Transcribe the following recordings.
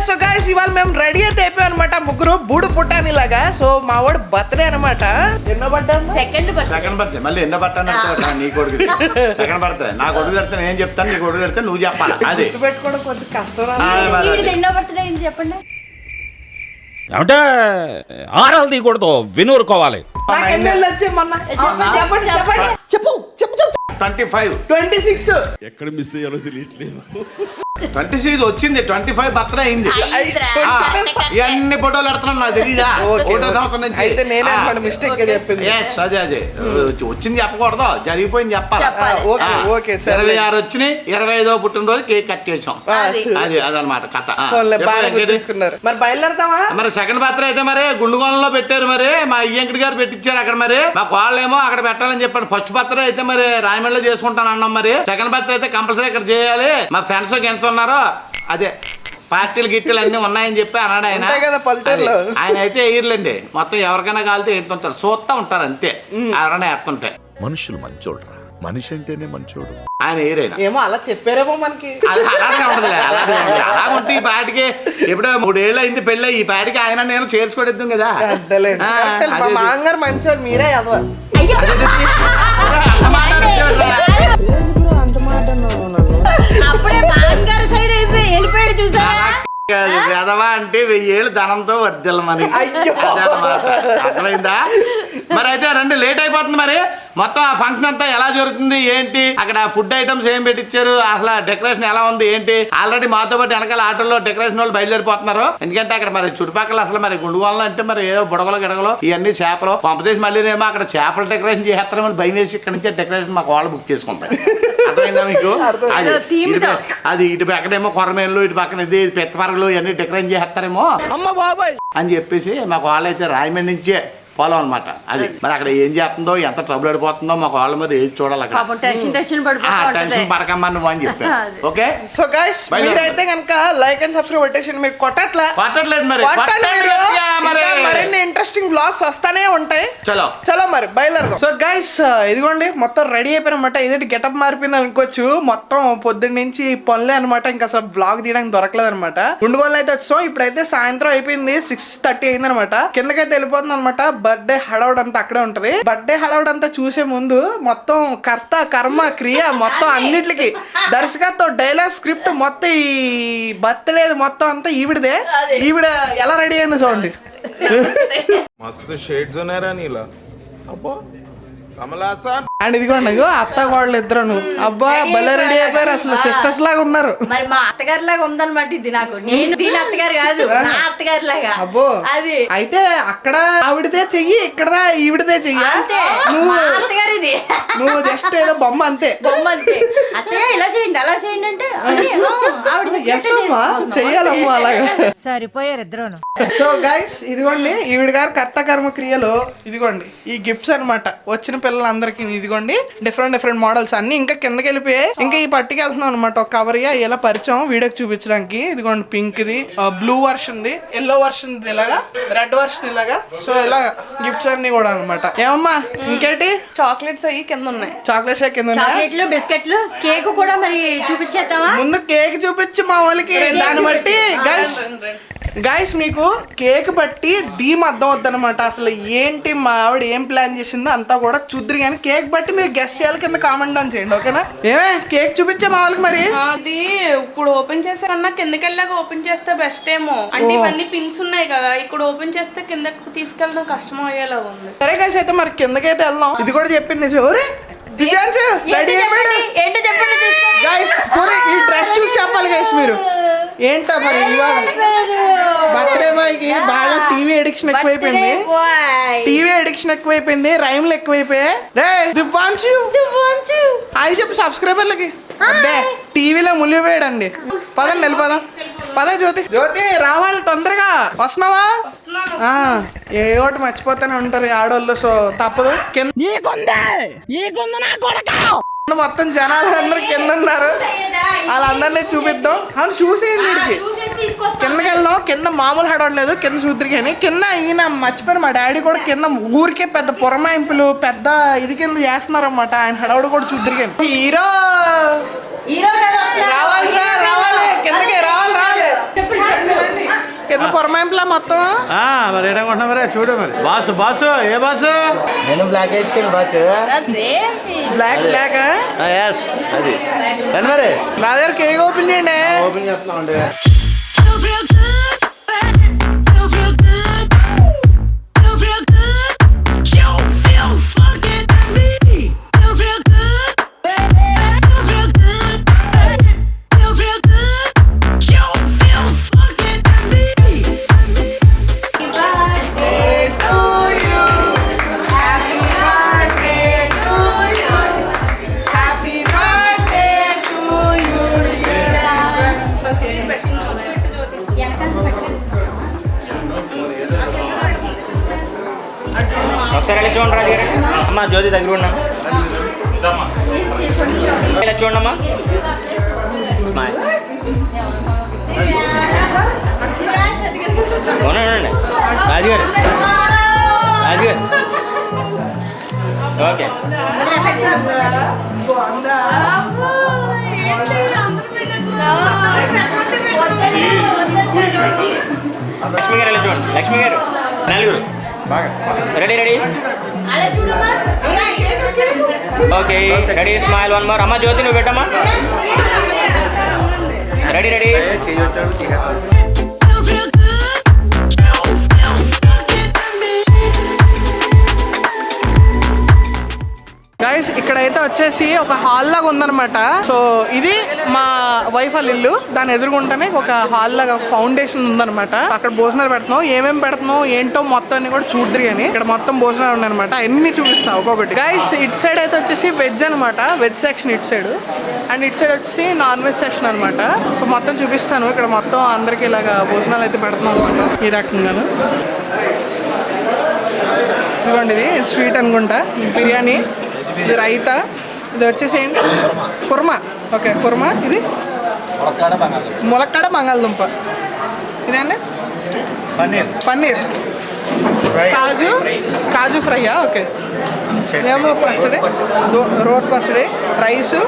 So guys ఇవాళ మేము ready అయితే అయిపోయాం అనమాట ముగ్గురు బూడు పుట్టాని లాగా. సో మా వాడు బర్త్డే అనమాట. ఎన్నో బర్త్డే? Second birthday. మళ్ళీ ఎన్నో బర్త్డే నీ కొడుకు సెకండ్ బర్త్డే. నా కొడుకు పెడితే నేను చెప్తాను, నీ కొడుకు పెడితే నువ్వు చెప్పాలి. అది పెట్టుకోవడం కొంచెం కష్టం. ఎన్నో బర్త్డే చెప్పండి. ఏమంటే ఆరాలు తీయకూడదు, వినూరుకోవాలి. చెప్పు 25 26 ఎక్కడ మిస్ అయ్యాలో తెలియట్లేదు. 26 వచ్చింది, 25 బర్త్డే అయింది. ఇవన్నీ ఫోటోలు పెడుతున్నాను, నాకు తెలీదా? ఫోటో సంవత్సరం నుంచి అయితే నేనే మిస్టేక్ చెప్పింది. అదే వచ్చింది చెప్పకూడదు, జరిగిపోయింది చెప్పాలి. 26 వచ్చినాయి, 25వ పుట్టినరోజు కేక్ కట్ చేసాం. అది అదనమాట కథ. మరి బయలుదేరతామా? మరి సెకండ్ బర్త్డే అయితే మరి గుండుగోళంలో పెట్టారు. మరి మా వెంకట గారు పెట్టించారు అక్కడ. మరి మా వాళ్ళేమో అక్కడ పెట్టాలని చెప్పాను. ఫస్ట్ బర్త్డే అయితే మరి రాయమండ్రిలో చేసుకుంటాను అన్నాం. మరి సెకండ్ బర్త్డే అయితే కంపల్సరీ ఇక్కడ చేయాలి. మా ఫ్రెండ్స్ గెన్స్ ఉన్నారు, అదే పార్టీలు గిట్టలు అన్ని ఉన్నాయని చెప్పి అన్నాడు ఆయన. ఆయన అయితే ఎయిర్లండి మొత్తం ఎవరికైనా కాలితే ఎత్తుంటారు, చూస్తా ఉంటారు అంతే. ఎవరైనా ఎత్తుంటే మనుషులు మంచోడ్రా, మనిషి అంటేనే మంచోడు. ఆయన ఎయిరైనా ఏమో అలా చెప్పారేమో మనకి. అలాగే ఉండదు, అలా ఉంటే ఈ పాటికి ఎప్పుడో 3 ఏళ్ళు అయింది పెళ్ళి. ఈ పాటికి ఆయన నేను చేర్చుకోవద్దు కదా. మాంగారు మంచోడు, మీరే అదవ అప్పుడే మాంగారు సైడ్ అయిపోయి వెళ్ళిపోయాడు చూసారా. వెదవా అంటే 1000 ఏళ్ళు ధనంతో వర్దిల్లమని అర్థమైందా? మరి అయితే రండి, లేట్ అయిపోతుంది. మరి మొత్తం ఆ ఫంక్షన్ అంతా ఎలా జరుగుతుంది ఏంటి, అక్కడ ఫుడ్ ఐటమ్స్ ఏం పెట్టించారు, అసలు డెకరేషన్ ఎలా ఉంది ఏంటి. ఆల్రెడీ మాతో పాటు వెనకాల ఆటోలో డెకరేషన్ వాళ్ళు బయలుదేరిపోతున్నారు. ఎందుకంటే అక్కడ మరి చుట్టుపక్కల అసలు మరి గుండుగోళం అంటే మరి ఏదో బుడగలు గిడగలు ఇవన్నీ చేపలు పంపదేసి మళ్ళీ ఏమో అక్కడ చేపలు డెకరేషన్ చేస్తారని భయం వేసి ఇక్కడ నుంచి డెకరేషన్ మాకు వాళ్ళు బుక్ చేసుకుంటారు. అర్థమైందా మీకు? అది ఇటు పక్కనేమో కొరమేళ్ళు, ఇటు పక్కన ఇది పెత్తపరగలు ఇవన్నీ డెకరేషన్ చేస్తారేమో అని చెప్పేసి మాకు వాళ్ళైతే రాయమండ్రి నుంచే ఫాలో అనమాట. అది మరి అక్కడ ఏం చేస్తుందో, ఎంత ట్రబుల్ పడిపోతుందో మాకు వాళ్ళ మీద ఏది చూడాలి. అక్కడ టెన్షన్ పడకమ్మా నువ్వు అని చెప్పాను. ఓకే సో గైస్ మీరైతే కనుక లైక్ అండ్ సబ్స్క్రైబ్ కొట్టేసి మీరు కొట్టట్లేదు మరి మరిన్ని ఇంట్రెస్టింగ్ బ్లాగ్స్ వస్తానే ఉంటాయి. చలో మరి బయలుదేరదాం. సో గైస్ ఇదిగోండి మొత్తం రెడీ అయిపోయినమాట. ఇదేంటి గెటప్ మారిపోయింది అనుకోవచ్చు. మొత్తం పొద్దున్న నుంచి పనులే అనమాట. ఇంకా అసలు బ్లాగ్ తీయడానికి దొరకలేదు అనమాట. గుండుగోలు అయితే వచ్చాం. ఇప్పుడైతే సాయంత్రం అయిపోయింది, 6:30 అయింది అనమాట. కిందకైతే వెళ్ళిపోతుంది అనమాట. బర్త్డే హడావుడ్ అంతా అక్కడే ఉంటది. బర్త్డే హడావుడ్ అంతా చూసే ముందు మొత్తం కర్త కర్మ క్రియ మొత్తం అన్నిటికి దర్శకత్వం డైలాగ్ స్క్రిప్ట్ మొత్తం ఈ బర్త్డే మొత్తం అంతా ఈవిడదే. ఈవిడ ఎలా రెడీ అయింది చూడండి. మస్తు షేడ్స్ ఉన్నారా నీలా. అబ్బా కమలాసన్ అండ్ ఇదిగోండి అత్త వాళ్ళు ఇద్దరు అబ్బా భలే రెడీ అయిపోయారు. అసలు సిస్టర్స్ లాగా ఉన్నారు. మరి మా అత్తగారి లాగా ఉందన్నమాట ఇది. నాకు నేను దీని అత్తగారు కాదు, నా అత్తగారి లాగా. అబ్బో అది అయితే అక్కడ ఆవిడదే చెయ్యి, ఇక్కడ ఈవిడదే చెయ్యి. నువ్వు అత్తగారు ఇది, నువ్వు జస్ట్ ఏదో బొమ్మ అంతే. అత్తయ్య ఇలా చేయండి అలా చేయండి అంటే చెయ్యాలమ్మా అలాగా. సరిపోయారు ఇద్దరు. సో గైస్ ఇదిగోండి ఈవిడ గారు కర్త కర్మ క్రియలో ఇదిగోండి ఈ గిఫ్ట్స్ అనమాట. వచ్చిన పిల్లలందరికీ ఇదిగోండి డిఫరెంట్ మోడల్స్ అన్ని ఇంకా కిందకి వెళ్ళిపోయాయి. ఇంకా ఈ పట్టుకెళ్తున్నాం అనమాట. ఒక కవర్ ఇలా పరిచయం వీడియోకి చూపించడానికి. ఇదిగోండి pink the, blue version the, yellow version ఇలాగా, రెడ్ వర్షన్ ఇలాగా. సో ఇలా గిఫ్ట్స్ అన్ని కూడా అనమాట. ఏమమ్మా ఇంకేంటి? చాక్లెట్స్ అయ్యి కింద ఉన్నాయి. చాక్లెట్స్ కింద చాక్లెట్లు బిస్కెట్లు కేక్ కూడా మరి చూపించేద్దామా? ముందు కేక్ చూపించి మా వాళ్ళకి దాన్ని బట్టి గైస్ మీకు కేక్ బట్టి ధీమ్ అర్థం అవుద్ది అనమాట. అసలు ఏంటి మా ఆవిడ ఏం ప్లాన్ చేసిందో అంతా కూడా చూద్దరు. కానీ కేక్ బట్టి మీరు గెస్ట్ చేయాలి, కింద కామెంట్ డౌన్ చేయండి. ఓకేనా? ఏమే కేక్ చూపించే మా వాళ్ళకి. మరి అది ఇప్పుడు ఓపెన్ చేశారన్నా కిందకి వెళ్ళాక ఓపెన్ చేస్తే బెస్ట్ ఏమో. అంటే ఇవన్నీ పిన్స్ ఉన్నాయి కదా, ఇక్కడ ఓపెన్ చేస్తే కిందకి తీసుకెళ్ళడం కష్టం అయ్యేలా ఉంది. సరే గైస్ అయితే మరి కిందకైతే వెళ్దాం. ఇది కూడా చెప్పింది గైస్. ఈ డ్రెస్ చూసి చెప్పాలి గైస్ మీరు. ఏంటో మరి బర్త్డే బాయ్ కి బాగా టీవీ ఎడిక్షన్ ఎక్కువైపోయింది. రైమ్లు ఎక్కువైపోయాయి. అవి చెప్పు సబ్స్క్రైబర్లకి. అబ్బే టీవీలో మునిగిపోయాడండి. పదండి వెళ్ళిపోదాం. పదే జ్యోతి రావాలి తొందరగా. వస్తున్నావా? ఏ ఒకటి మర్చిపోతానే ఉంటారు ఆడవాళ్ళు. సో తప్పదు. మొత్తం జనాలు అందరు కింద ఉన్నారు. వాళ్ళందరినీ చూపిద్దాం. అవును చూసేయండి. వీడికి కిందకి వెళ్దాం. కింద మామూలు హడవట్లేదు, కింద చూద్దరు. కానీ కింద ఈయన మర్చిపోయిన మా డాడీ కూడా కింద ఊరికే పెద్ద పురమాయింపులు పెద్ద ఇది కింద చేస్తున్నారు అన్నమాట. ఆయన హడవుడు కూడా చూద్దరు. కానీ హీరో రావాలి సార్, రావాలి కిందకి రావాలి. కుర్మాయింపులా మొత్తం మరి ఏంటనుకుంటున్నా మరి చూడు మరి బాసు ఏ బాసు నేను బ్లాక్ అయితే బాచు బ్లాక్ బ్లాక్ ఎస్ అది రండి మరి నా దగ్గర కేక్ ఓపెన్ చేయండి. ఓపెన్ చేస్తున్నామండి. Feels real good, feels real good, feels real good. You feel fucking me. Feels real good, feels real good, feels real good. You feel fucking me. Happy birthday to you. Happy birthday to you. Happy birthday to you, dear. ఒకసారి ఇలా చూడండి రాజు గారు. అమ్మా జ్యోతి దగ్గర ఉన్నా ఇలా చూడమ్మా. Smile. అవునండి రాజుగారు రాజుగారు ఓకే. లక్ష్మి గారు ఇలా చూడండి. లక్ష్మి గారు నలుగురు ready ready okay ready smile one more. అమ్మ జ్యోతి నువ్వు పెట్టమ్మా. Ready ready Feels real good, you feel fucking me. Guys ఇక్కడైతే వచ్చేసి ఒక హాల్ లాగా ఉందన్నమాట. సో ఇది మా వైఫ్ వాళ్ళ ఇల్లు. దాని ఎదురుగుంటనే ఒక హాల్ లాగా ఫౌండేషన్ ఉందన్నమాట. అక్కడ భోజనాలు పెడుతున్నాం. ఏమేమి పెడుతున్నాం ఏంటో మొత్తం అన్ని కూడా చూద్దరు అని ఇక్కడ మొత్తం భోజనాలు ఉన్నాయన్నమాట. అన్ని చూపిస్తా ఒక్కొక్కటి. గైస్ ఇటు సైడ్ అయితే వచ్చేసి వెజ్ అనమాట. వెజ్ సెక్షన్ ఇటు సైడ్ అండ్ ఇటు సైడ్ వచ్చేసి నాన్ వెజ్ సెక్షన్ అనమాట. సో మొత్తం చూపిస్తాను. ఇక్కడ మొత్తం అందరికి ఇలాగా భోజనాలు అయితే పెడుతున్నాం అనమాట. ఈ రకంగాను ఇదిగోండి. ఇది స్వీట్ అనుకుంటా. బిర్యానీ, ఇది రైతా, ఇది వచ్చేసి ఏంటి కుర్మా. ఓకే కుర్మా. ఇది ములక్కాడ బంగాళదుంప. ఇదండి పన్నీర్ కాజు ఫ్రైయా. ఓకే ఏమో పచ్చడి, రోడ్ పచ్చడి, రైసు,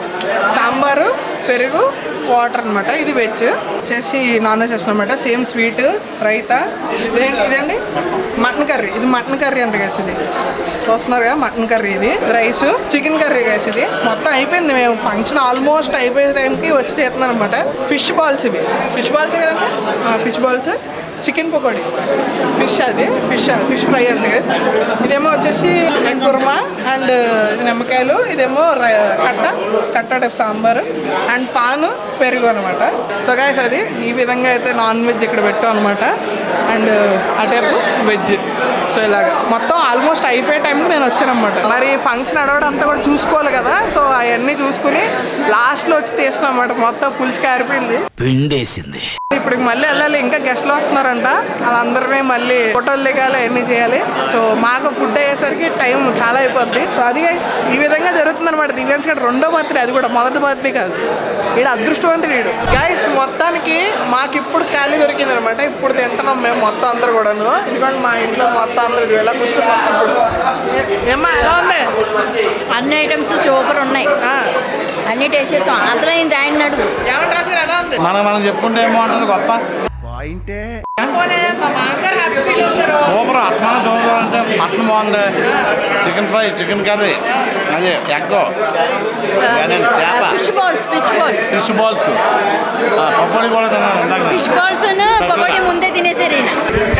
సాంబారు, పెరుగు, వాటర్ అనమాట. ఇది వెజ్. వచ్చేసి నాన్ వెజ్ అనమాట. Same sweet, raita. ఇదండి మటన్ కర్రీ. ఇది మటన్ కర్రీ అంట గైస్. ఇది చూస్తున్నారు కదా మటన్ కర్రీ. ఇది రైస్, చికెన్ కర్రీ గైస్. ఇది మొత్తం అయిపోయింది. మేము ఫంక్షన్ ఆల్మోస్ట్ అయిపోయే టైంకి వచ్చి తీస్తున్నాం అనమాట. Fish balls. ఇవి ఫిష్ బాల్స్ కదండి. Fish balls, chicken pakodi, fish. అది ఫిష్ ఫ్రై అండి గైస్. ఇదేమో వచ్చేసి ఎగ్ కుర్మా అండ్ నిమ్మకాయలు. ఇదేమో కట్ట టైప్ సాంబారు అండ్ పాను, పెరుగు అనమాట. సో గైస్ అది ఈ విధంగా అయితే నాన్ వెజ్ ఇక్కడ పెట్టాం అనమాట. అండ్ ఆ టైపు వెజ్. సో ఇలాగ మొత్తం ఆల్మోస్ట్ అయిపోయే టైంకి నేను వచ్చానమాట. మరి ఫంక్షన్ అడవడం అంతా కూడా చూసుకోవాలి కదా. సో అవన్నీ చూసుకుని లాస్ట్లో వచ్చి తీస్తున్నాం అనమాట. మొత్తం పులుసు కారిపోయింది, పిండేసింది. ఇప్పుడు మళ్ళీ వెళ్ళాలి. ఇంకా గెస్ట్లు వస్తున్నారంట. వాళ్ళందరినీ మళ్ళీ ఫోటోలు దిగాలి, అన్నీ చేయాలి. సో మాకు ఫుడ్ అయ్యేసరికి టైం చాలా అయిపోద్ది. సో అది గైస్ ఈ విధంగా జరుగుతుంది అనమాట. దివ్యాన్స్ గడ రెండో బర్త్డే. అది కూడా మొదటి బర్త్డే కాదు. వీడు అదృష్టవంతుడు వీడు. గైస్ మొత్తానికి మాకు ఇప్పుడు ఖాళీ దొరికింది అనమాట. ఇప్పుడు తింటున్నాం మేము మొత్తం అందరు కూడాను. ఎందుకంటే మా ఇంట్లో మొత్తం అందరూ ఎలా కూర్చున్నాం. ఏమ్మా ఎలా ఉంది? అన్ని ఐటమ్స్ సూపర్ ఉన్నాయి. అన్ని టేస్ట్ చేస్తాం. అసలు ఆయన ఆయన అడుగు ఏమంటారు రాజు గారు, ఎలా ఉంది? మనం చెప్పుకుంటే ఏమో ఉంటుంది గొప్ప పోనీ, మా మామగారు హ్యాపీ ఫీల్ అవుతారు. సూపర్. అట్మాన సూపర్ అంటే మటన్ బాగుంది, చికెన్ ఫ్రై, చికెన్ కర్రీ, అదే ఎగ్, చేప, fish balls fish balls, pakodi కూడా తిన్నాను. ఫిష్ బాల్స్ పకోడీ ముందే తినేసారు ఈయన.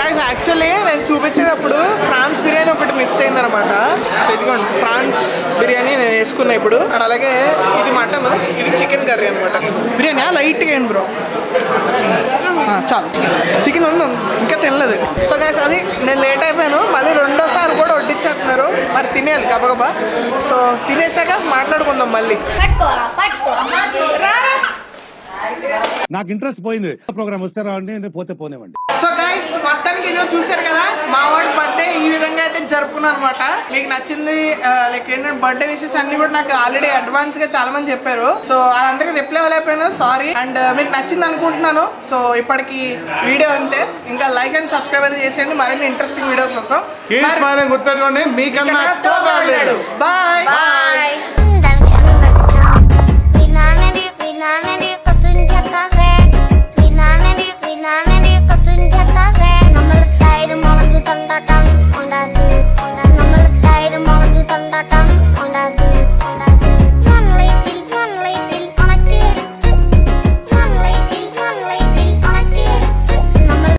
గైస్ యాక్చువల్లీ నేను చూపించేటప్పుడు ఫ్రాన్స్ బిర్యానీ ఒకటి మిస్ అయింది అనమాట. సో ఇదిగోండి ఫ్రాన్స్ బిర్యానీ నేను వేసుకున్నా ఇప్పుడు. అండ్ అలాగే ఇది మటన్, ఇది చికెన్ కర్రీ అనమాట. బిర్యానీ లైట్గా ఏంటి బ్రో, చాలు. చికెన్ ఉంది ఇంకా తినలేదు. సో గైస్ అది నేను లేట్ అయిపోయాను. మళ్ళీ రెండోసారి కూడా వడ్డించేస్తున్నారు. మరి తినేయాలి గబగబా. సో తినేసాక మాట్లాడుకుందాం మళ్ళీ. నాకు ఇంట్రెస్ట్ పోయింది. ప్రోగ్రామ్ వస్తే రావండి, పోతే పోనేవండి. సో గైస్ మొత్తానికి ఇదో చూసారు కదా, మా వాడి బర్త్డే ఈ విధంగా అయితే జరుపుకున్నాను అనమాట. మీకు నచ్చింది లైక్ ఏంటంటే బర్త్డే విషెస్ అన్ని కూడా నాకు ఆల్రెడీ అడ్వాన్స్ గా చాలా మంది చెప్పారు. సో వాళ్ళందరికీ రిప్లై అవ్వలేకపోయాను, సారీ. అండ్ మీకు నచ్చింది అనుకుంటున్నాను. సో ఇప్పటికి వీడియో అంటే ఇంకా లైక్ అండ్ సబ్స్క్రైబ్ అయితే చేసేయండి మరిన్ని ఇంట్రెస్టింగ్ వీడియోస్ కోసం. గుర్తుపెట్టుకోండి, మీకన్నా బాయ్. Banana,